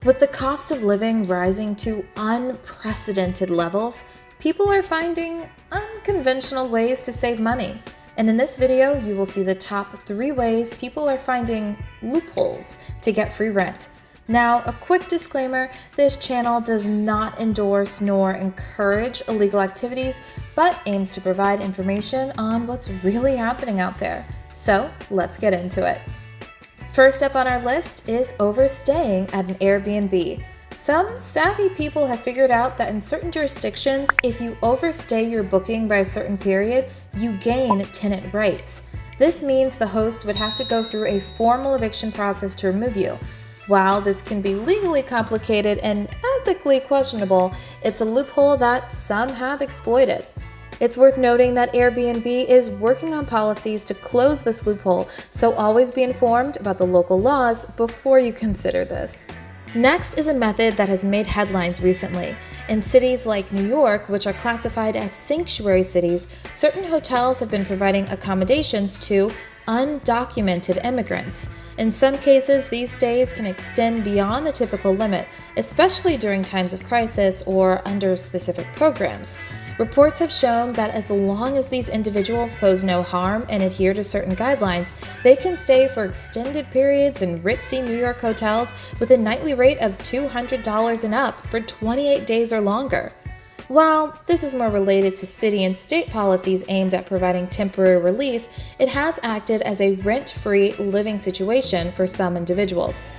With the cost of living rising to unprecedented levels, people are finding unconventional ways to save money. And in this video, you will see the top 3 ways people are finding loopholes to get free rent. Now, a quick disclaimer, this channel does not endorse nor encourage illegal activities, but aims to provide information on what's really happening out there. So let's get into it. First up on our list is overstaying at an Airbnb. Some savvy people have figured out that in certain jurisdictions, if you overstay your booking by a certain period, you gain tenant rights. This means the host would have to go through a formal eviction process to remove you. While this can be legally complicated and ethically questionable, it's a loophole that some have exploited. It's worth noting that Airbnb is working on policies to close this loophole, so always be informed about the local laws before you consider this. Next is a method that has made headlines recently. In cities like New York, which are classified as sanctuary cities, certain hotels have been providing accommodations to undocumented immigrants. In some cases, these stays can extend beyond the typical limit, especially during times of crisis or under specific programs. Reports have shown that as long as these individuals pose no harm and adhere to certain guidelines, they can stay for extended periods in ritzy New York hotels with a nightly rate of $200 and up for 28 days or longer. While this is more related to city and state policies aimed at providing temporary relief, it has acted as a rent-free living situation for some individuals.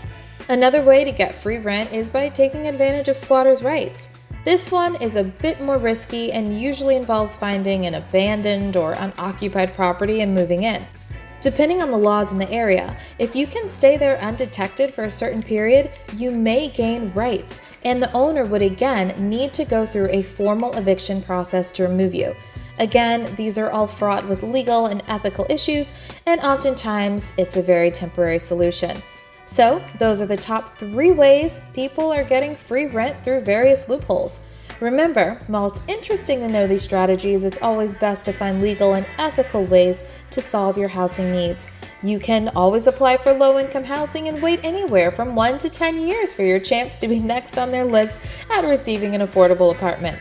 Another way to get free rent is by taking advantage of squatters' rights. This one is a bit more risky and usually involves finding an abandoned or unoccupied property and moving in. Depending on the laws in the area, if you can stay there undetected for a certain period, you may gain rights, and the owner would again need to go through a formal eviction process to remove you. Again, these are all fraught with legal and ethical issues, and oftentimes it's a very temporary solution. So, those are the top 3 ways people are getting free rent through various loopholes. Remember, while it's interesting to know these strategies, it's always best to find legal and ethical ways to solve your housing needs. You can always apply for low-income housing and wait anywhere from 1 to 10 years for your chance to be next on their list at receiving an affordable apartment.